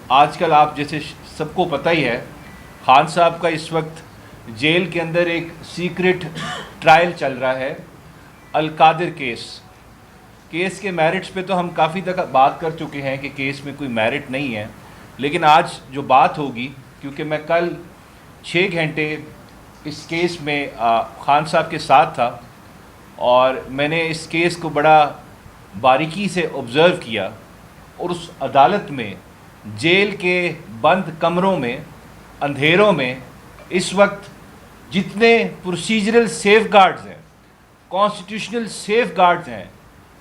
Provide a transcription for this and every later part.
آج کل آپ جیسے سب کو پتہ ہی ہے خان صاحب کا اس وقت جیل کے اندر ایک سیکرٹ ٹرائل چل رہا ہے القادر کیس کے میرٹس پہ تو ہم کافی تک بات کر چکے ہیں کہ کیس میں کوئی میرٹ نہیں ہے، لیکن آج جو بات ہوگی، کیونکہ میں کل 6 گھنٹے اس کیس میں خان صاحب کے ساتھ تھا اور میں نے اس کیس کو بڑا باریکی سے آبزرو کیا، اور اس عدالت میں جیل کے بند کمروں میں اندھیروں میں اس وقت جتنے پروسیجرل سیف گارڈز ہیں، کانسٹیٹیوشنل سیف گارڈز ہیں،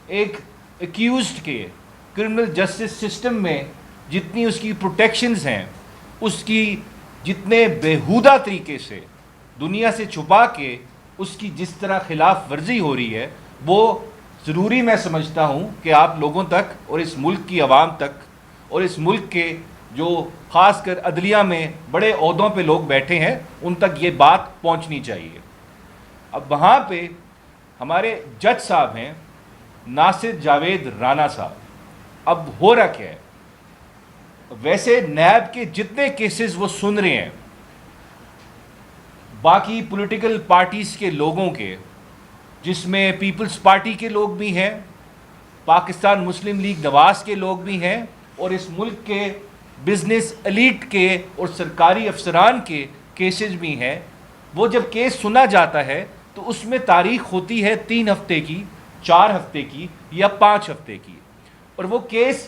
ایک ایکیوزڈ کے کرمنل جسٹس سسٹم میں جتنی اس کی پروٹیکشنز ہیں، اس کی جتنے بیہودہ طریقے سے دنیا سے چھپا کے اس کی جس طرح خلاف ورزی ہو رہی ہے، وہ ضروری میں سمجھتا ہوں کہ آپ لوگوں تک اور اس ملک کی عوام تک اور اس ملک کے جو خاص کر عدلیہ میں بڑے عہدوں پہ لوگ بیٹھے ہیں ان تک یہ بات پہنچنی چاہیے۔ اب وہاں پہ ہمارے جج صاحب ہیں ناصر جاوید رانا صاحب۔ اب ہو رہا کیا ہے، ویسے نیب کے جتنے کیسز وہ سن رہے ہیں باقی پولیٹیکل پارٹیز کے لوگوں کے، جس میں پیپلز پارٹی کے لوگ بھی ہیں، پاکستان مسلم لیگ نواز کے لوگ بھی ہیں، اور اس ملک کے بزنس ایلیٹ کے اور سرکاری افسران کے کیسز بھی ہیں، وہ جب کیس سنا جاتا ہے تو اس میں تاریخ ہوتی ہے 3 ہفتے کی، 4 ہفتے کی یا 5 ہفتے کی، اور وہ کیس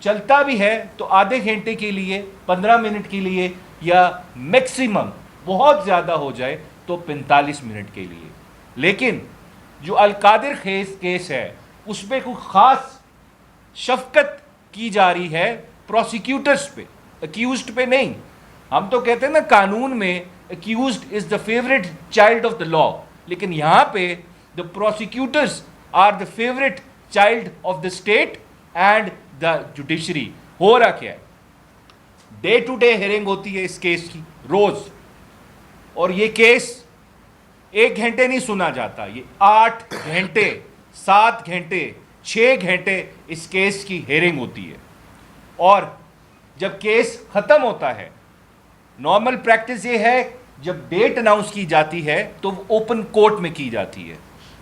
چلتا بھی ہے تو آدھے گھنٹے کے لیے، 15 منٹ کے لیے، یا میکسیمم بہت زیادہ ہو جائے تو 45 منٹ کے لیے۔ لیکن جو القادر کیس ہے اس میں کوئی خاص شفقت کی جا رہی ہے پروسیکیوٹرز پہ، ایکیوزڈ پہ نہیں۔ ہم تو کہتے ہیں نا قانون میں accused is the favourite child of the law, لیکن یہاں پہ the prosecutors are the favourite child of the state and the judiciary. ہو رہا کیا ہے، ڈے ٹو ڈے ہیئرنگ ہوتی ہے اس کیس کی روز، اور یہ کیس 1 گھنٹے نہیں سنا جاتا، یہ 8 گھنٹے، 7 گھنٹے، 6 گھنٹے اس کیس کی ہیئرنگ ہوتی ہے۔ اور جب کیس ختم ہوتا ہے، نارمل پریکٹس یہ ہے جب ڈیٹ اناؤنس کی جاتی ہے تو وہ اوپن کورٹ میں کی جاتی ہے،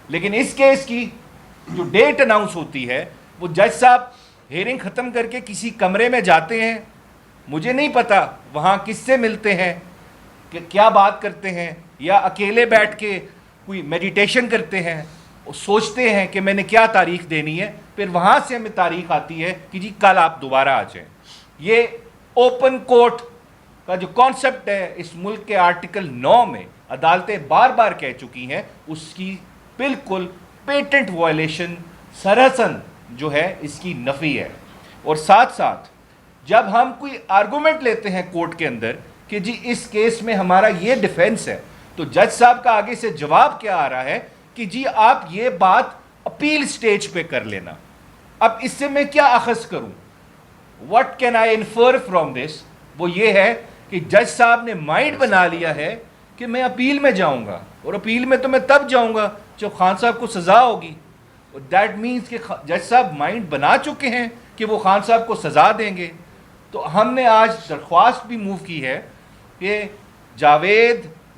لیکن اس کیس کی جو ڈیٹ اناؤنس ہوتی ہے وہ جج صاحب ہیئرنگ ختم کر کے کسی کمرے میں جاتے ہیں، مجھے نہیں پتا وہاں کس سے ملتے ہیں، کہ کیا بات کرتے ہیں، یا اکیلے بیٹھ کے کوئی میڈیٹیشن کرتے ہیں، اور سوچتے ہیں کہ میں نے کیا تاریخ دینی ہے، پھر وہاں سے ہمیں تاریخ آتی ہے کہ جی کل آپ دوبارہ آ جائیں۔ یہ اوپن کورٹ کا جو کانسیپٹ ہے اس ملک کے آرٹیکل 9 میں عدالتیں بار بار کہہ چکی ہیں، اس کی بالکل پیٹنٹ وائلیشن سراسر جو ہے اس کی نفی ہے۔ اور ساتھ ساتھ جب ہم کوئی آرگومنٹ لیتے ہیں کورٹ کے اندر کہ جی اس کیس میں ہمارا یہ ڈیفینس ہے، تو جج صاحب کا آگے سے جواب کیا آ رہا ہے کہ جی آپ یہ بات اپیل سٹیج پہ کر لینا۔ اب اس سے میں کیا اخذ کروں، what can I infer from this؟ وہ یہ ہے کہ جج صاحب نے مائنڈ بنا لیا ہے کہ میں اپیل میں جاؤں گا، اور اپیل میں تو میں تب جاؤں گا جب خان صاحب کو سزا ہوگی، اور دیٹ مینس کہ جج صاحب مائنڈ بنا چکے ہیں کہ وہ خان صاحب کو سزا دیں گے۔ تو ہم نے آج درخواست بھی موو کی ہے کہ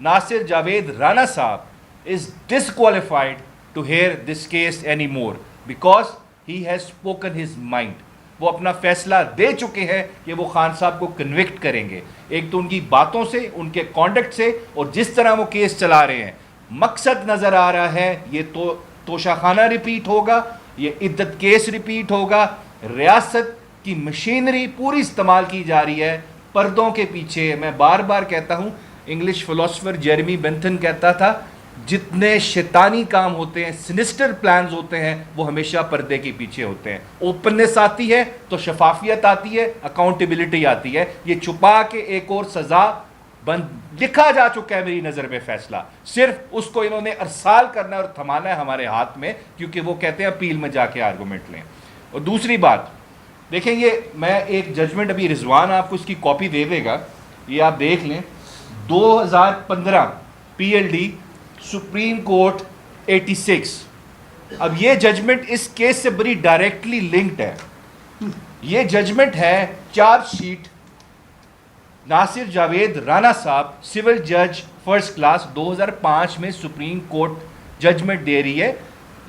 ناصر جاوید رانا صاحب is disqualified to hear this case anymore because he has spoken his mind۔ وہ اپنا فیصلہ دے چکے ہیں کہ وہ خان صاحب کو کنوکٹ کریں گے، ایک تو ان کی باتوں سے، ان کے کانڈکٹ سے، اور جس طرح وہ کیس چلا رہے ہیں۔ مقصد نظر آ رہا ہے یہ تو توشہ خانہ ریپیٹ ہوگا، یہ عدت کیس ریپیٹ ہوگا، ریاست کی مشینری پوری استعمال کی جا رہی ہے پردوں کے پیچھے۔ میں بار بار کہتا ہوں، انگلش فلاسفر جیرمی بینتھن کہتا تھا جتنے شیطانی کام ہوتے ہیں، سنسٹر پلانز ہوتے ہیں، وہ ہمیشہ پردے کے پیچھے ہوتے ہیں۔ اوپننس آتی ہے تو شفافیت آتی ہے، اکاؤنٹیبلٹی آتی ہے۔ یہ چھپا کے ایک اور سزا لکھا جا چکا ہے میری نظر میں فیصلہ، صرف اس کو انہوں نے ارسال کرنا اور تھمانا ہے ہمارے ہاتھ میں، کیونکہ وہ کہتے ہیں اپیل میں جا کے آرگومنٹ لیں۔ اور دوسری بات دیکھیں، یہ میں ایک ججمنٹ ابھی رضوان آپ کو اس کی کاپی دے دے گا، یہ آپ دیکھ لیں، 2015 PLD سپریم کورٹ 86۔ اب یہ ججمنٹ اس کیس سے بڑی ڈائریکٹلی لنکڈ ہے۔ یہ ججمنٹ ہے چارج شیٹ ناصر جاوید رانا صاحب سول جج فرسٹ کلاس 2005 میں سپریم کورٹ ججمنٹ دے رہی ہے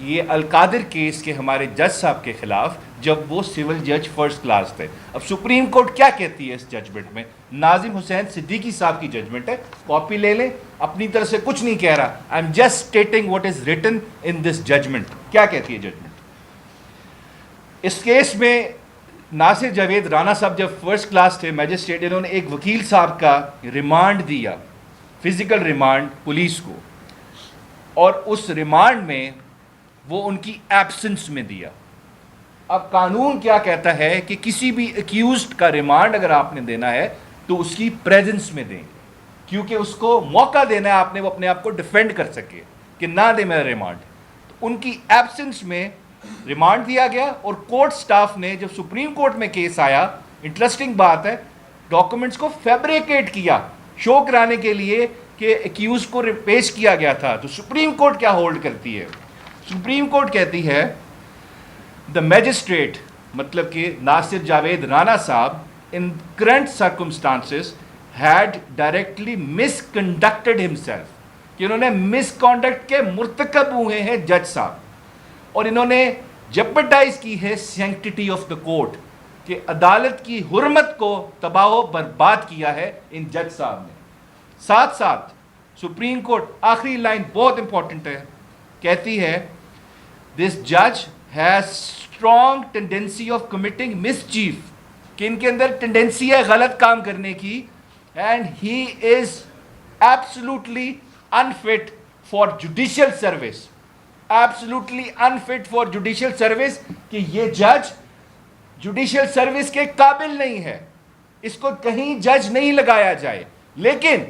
یہ القادر کیس کے ہمارے جج صاحب کے خلاف جب وہ سول جج فرسٹ کلاس تھے. اب سپریم کورٹ کیا کہتی ہے اس ججمنٹ میں؟ ناظم حسین صدیقی صاحب کی ججمنٹ ہے, کاپی لے لیں, اپنی طرف سے کچھ نہیں کہہ رہا, I am just stating what is written in this judgment. کیا کہتی ہے ججمنٹ؟ اس کیس میں ناصر جاوید رانا صاحب جب فرسٹ کلاس تھے میجسٹریٹ, انہوں نے ایک وکیل صاحب کا ریمانڈ دیا, فزیکل ریمانڈ پولیس کو, اور اس ریمانڈ میں وہ ان کی ایبسنس میں دیا. اب قانون کیا کہتا ہے کہ کسی بھی ایکیوزڈ کا ریمانڈ اگر آپ نے دینا ہے تو اس کی پریزنس میں دیں, کیونکہ اس کو موقع دینا ہے آپ نے وہ اپنے آپ کو ڈیفینڈ کر سکے کہ نہ دے میرا ریمانڈ. تو ان کی ایبسنس میں ریمانڈ دیا گیا, اور کورٹ سٹاف نے جب سپریم کورٹ میں کیس آیا, انٹرسٹنگ بات ہے, ڈاکومنٹس کو فیبریکیٹ کیا شو کرانے کے لیے کہ ایکیوز کو پیش کیا گیا تھا. تو سپریم کورٹ کیا ہولڈ کرتی ہے؟ سپریم کورٹ کہتی ہے دا میجسٹریٹ مطلب کہ ناصر جاوید رانا صاحب in current circumstances had directly misconducted himself, کہ انہوں نے مس کانڈکٹ کے مرتکب ہوئے ہیں جج صاحب, اور انہوں نے جپٹائز کی ہے سینکٹیٹی آف دا کورٹ, کہ عدالت کی حرمت کو تباہ و برباد کیا ہے ان جج صاحب نے. ساتھ ساتھ سپریم کورٹ آخری لائن بہت امپورٹنٹ ہے, کہتی ہے دس جج has strong tendency of committing miss chief, کہ ان کے اندر ٹینڈنسی ہے غلط کام کرنے کی, and he is absolutely انفٹ for judicial service, absolutely انفٹ for judicial service, کہ یہ جج جوڈیشل سروس کے قابل نہیں ہے, اس کو کہیں جج نہیں لگایا جائے. لیکن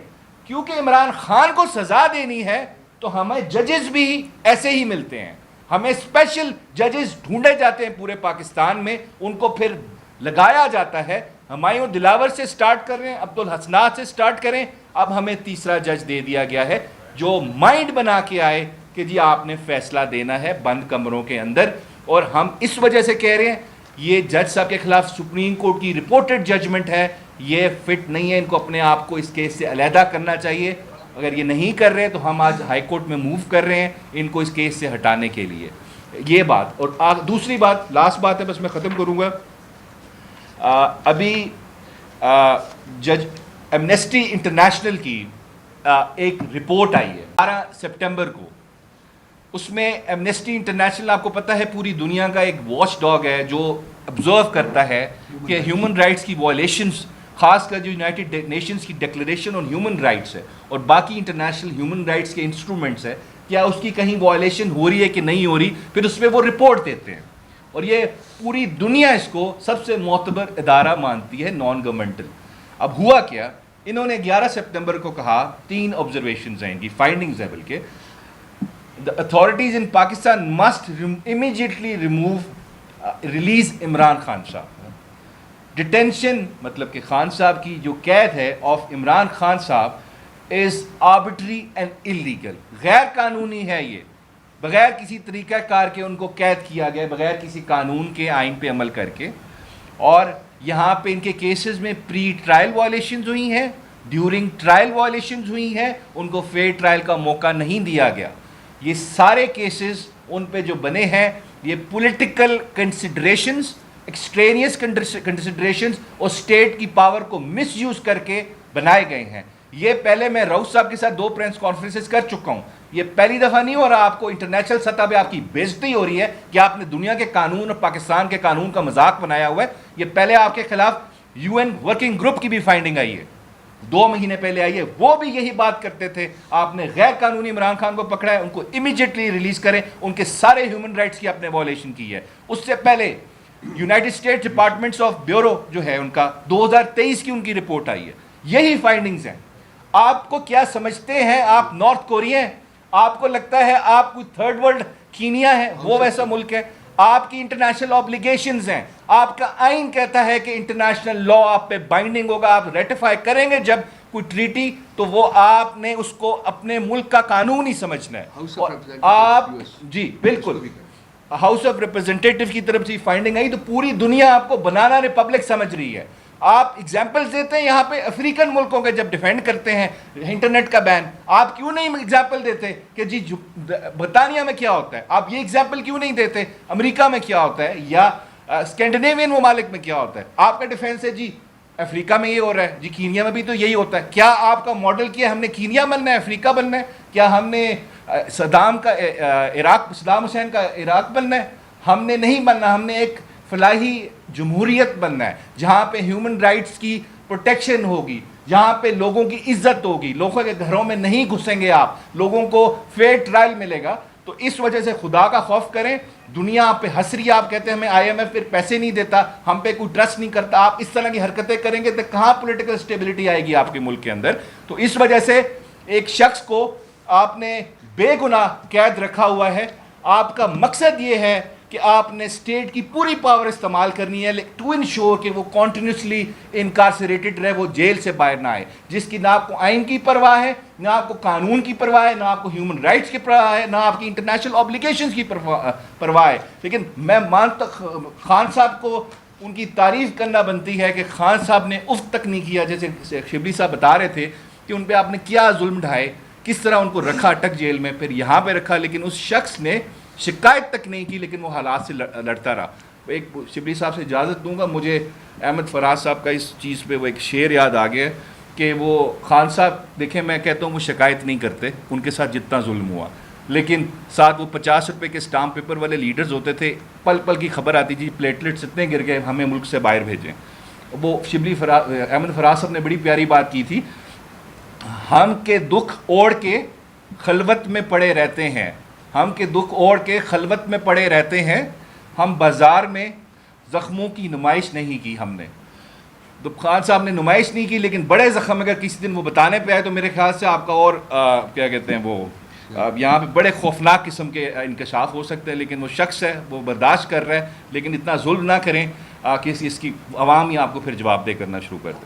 کیونکہ عمران خان کو سزا دینی ہے تو ہمیں ججز بھی ایسے ہی ملتے ہیں, ہمیں اسپیشل ججز ڈھونڈے جاتے ہیں پورے پاکستان میں, ان کو پھر لگایا جاتا ہے. ہمایوں دلاور سے سٹارٹ کر رہے ہیں, عبدالحسنات سے سٹارٹ کریں, اب ہمیں تیسرا جج دے دیا گیا ہے جو مائنڈ بنا کے آئے کہ جی آپ نے فیصلہ دینا ہے بند کمروں کے اندر. اور ہم اس وجہ سے کہہ رہے ہیں یہ جج صاحب کے خلاف سپریم کورٹ کی رپورٹڈ ججمنٹ ہے, یہ فٹ نہیں ہے, ان کو اپنے آپ کو اس کیس سے علیحدہ کرنا چاہیے. اگر یہ نہیں کر رہے تو ہم آج ہائی کورٹ میں موو کر رہے ہیں ان کو اس کیس سے ہٹانے کے لیے. یہ بات. اور دوسری بات, لاسٹ بات ہے, بس میں ختم کروں گا. ابھی جج ایمنسٹی انٹرنیشنل کی ایک رپورٹ آئی ہے 12 سپٹمبر کو. اس میں ایمنسٹی انٹرنیشنل آپ کو پتہ ہے پوری دنیا کا ایک واچ ڈاگ ہے جو آبزرو کرتا ہے کہ ہیومن رائٹس کی وائلیشنز, خاص کر جو یونائٹڈ نیشنز کی ڈکلیریشن آن ہیومن رائٹس ہے اور باقی انٹرنیشنل ہیومن رائٹس کے انسٹرومنٹس ہے, کیا اس کی کہیں وائلیشن ہو رہی ہے کہ نہیں ہو رہی, پھر اس پہ وہ رپورٹ دیتے ہیں. اور یہ پوری دنیا اس کو سب سے معتبر ادارہ مانتی ہے, نان گورنمنٹل. اب ہوا کیا, انہوں نے 11 سپٹمبر کو کہا 3 آبزرویشنز ہیں ان کی, فائنڈنگز ہیں بلکہ, the authorities in Pakistan must immediately release Imran Khan صاحب. ڈیٹینشن مطلب کہ خان صاحب کی جو قید ہے آف عمران خان صاحب از آربٹری اینڈ انلیگل, غیر قانونی ہے. یہ بغیر کسی طریقہ کار کے ان کو قید کیا گیا, بغیر کسی قانون کے آئین پہ عمل کر کے. اور یہاں پہ ان کے کیسز میں پری ٹرائل وائلیشنز ہوئی ہیں, ڈیورنگ ٹرائل وائلیشنز ہوئی ہیں, ان کو فیئر ٹرائل کا موقع نہیں دیا گیا. یہ سارے کیسز ان پہ جو بنے ہیں یہ پولیٹیکل کنسیڈریشنز, ایکسٹرینیس کنسیڈریشنز اور اسٹیٹ کی پاور کو مس یوز کر کے بنائے گئے ہیں. یہ پہلے میں راؤت صاحب کے ساتھ 2 پریس کانفرنسز کر چکا ہوں, یہ پہلی دفعہ نہیں ہو رہا. آپ کو انٹرنیشنل سطح پہ آپ کی بےعزتی ہو رہی ہے کہ آپ نے دنیا کے قانون اور پاکستان کے قانون کا مذاق بنایا ہوا ہے. یہ پہلے آپ کے خلاف UN ورکنگ گروپ کی بھی فائنڈنگ آئی ہے, 2 مہینے پہلے آئی ہے, وہ بھی یہی بات کرتے تھے آپ نے غیر قانونی عمران خان کو پکڑا ہے, ان کو امیجیٹلی ریلیز کریں, ان کے سارے ہیومن رائٹس کی آپ نے وائلیشن کی ہے. اس سے پہلے United States departments of bureau جو ہے ان کا 2023 کی ان کی رپورٹ آئی ہے, یہی فائنڈنگز ہیں. آپ کو کیا سمجھتے ہیں آپ نارتھ کوریا ہیں, آپ کو لگتا ہے آپ کوئی تھرڈ ورلڈ کینیا ہے, وہ ویسا ملک ہے. آپ کی انٹرنیشنل آبلیگیشنز ہیں, آپ کا آئین کہتا ہے کہ انٹرنیشنل لا آپ پہ بائنڈنگ ہوگا, آپ ریٹیفائی کریں گے جب کوئی ٹریٹی, تو وہ آپ نے اس کو اپنے ملک کا قانون ہی سمجھنا ہے. اور آپ جی بالکل ہاؤس آف ریپرزینٹیٹو کی طرف سے فائنڈنگ آئی تو پوری دنیا آپ کو بنانا ریپبلک سمجھ رہی ہے. آپ اگزامپلس دیتے ہیں یہاں پہ افریقن ملکوں کے جب ڈیفینڈ کرتے ہیں انٹرنیٹ کا بین, آپ کیوں نہیں اگزامپل دیتے کہ جی برطانیہ میں کیا ہوتا ہے؟ آپ یہ اگزامپل کیوں نہیں دیتے امریکہ میں کیا ہوتا ہے یا اسکینڈینیوین ممالک میں کیا ہوتا ہے؟ آپ کا ڈیفینس ہے جی افریقہ میں یہ ہو رہا ہے, جی کینیا میں بھی تو یہی ہوتا ہے. کیا آپ کا ماڈل کیا ہم نے کینیا بننا ہے, افریقہ بننا ہے؟ کیا ہم نے صدام حسین کا عراق بننا ہے؟ ہم نے نہیں بننا. ہم نے ایک فلاحی جمہوریت بننا ہے جہاں پہ ہیومن رائٹس کی پروٹیکشن ہوگی, جہاں پہ لوگوں کی عزت ہوگی, لوگوں کے گھروں میں نہیں گھسیں گے آپ, لوگوں کو فیئر ٹرائل ملے گا. تو اس وجہ سے خدا کا خوف کریں. دنیا آپ پہ ہنس رہی ہے, آپ کہتے ہیں ہمیں آئی ایم ایف پھر پیسے نہیں دیتا, ہم پہ کوئی ٹرسٹ نہیں کرتا. آپ اس طرح کی حرکتیں کریں گے تو کہاں پولیٹیکل اسٹیبلٹی آئے گی آپ کے ملک کے اندر؟ تو اس وجہ سے ایک شخص کو آپ نے بے گناہ قید رکھا ہوا ہے. آپ کا مقصد یہ ہے کہ آپ نے اسٹیٹ کی پوری پاور استعمال کرنی ہے ٹو انشور کہ وہ کنٹینیوسلی انکارسریٹڈ رہے, وہ جیل سے باہر نہ آئے, جس کی نہ آپ کو آئین کی پرواہ ہے, نہ آپ کو قانون کی پرواہ ہے, نہ آپ کو ہیومن رائٹس کی پرواہ ہے, نہ آپ کی انٹرنیشنل اوبلیگیشنز کی پرواہ ہے. لیکن میں مانتا خان صاحب کو ان کی تعریف کرنا بنتی ہے کہ خان صاحب نے افق تک نہیں کیا, جیسے شبلی صاحب بتا رہے تھے کہ ان پہ آپ نے کیا ظلم ڈھائے, کس طرح ان کو رکھا اٹک جیل میں, پھر یہاں پہ رکھا, لیکن اس شخص نے شکایت تک نہیں کی, لیکن وہ حالات سے لڑتا رہا. ایک شبلی صاحب سے اجازت دوں گا, مجھے احمد فراز صاحب کا اس چیز پہ وہ ایک شعر یاد آ گیا کہ وہ خان صاحب دیکھیں, میں کہتا ہوں وہ شکایت نہیں کرتے ان کے ساتھ جتنا ظلم ہوا, لیکن ساتھ وہ 50 روپے کے اسٹامپ پیپر والے لیڈرز ہوتے تھے, پل پل کی خبر آتی جی پلیٹلیٹس اتنے گر گئے, ہمیں ملک سے باہر بھیجیں. وہ احمد فراز صاحب نے بڑی پیاری بات کی تھی, ہم کے دکھ اوڑھ کے خلوت میں پڑے رہتے ہیں, ہم کے دکھ اوڑھ کے خلوت میں پڑے رہتے ہیں, ہم بازار میں زخموں کی نمائش نہیں کی ہم نے. تو خان صاحب نے نمائش نہیں کی, لیکن بڑے زخم اگر کسی دن وہ بتانے پہ آئے تو میرے خیال سے آپ کا اور کیا کہتے ہیں وہ یہاں پہ بڑے خوفناک قسم کے انکشاف ہو سکتے ہیں. لیکن وہ شخص ہے, وہ برداشت کر رہا ہے, لیکن اتنا ظلم نہ کریں کہ اس کی عوام ہی آپ کو پھر جواب دہ کرنا شروع کر دے.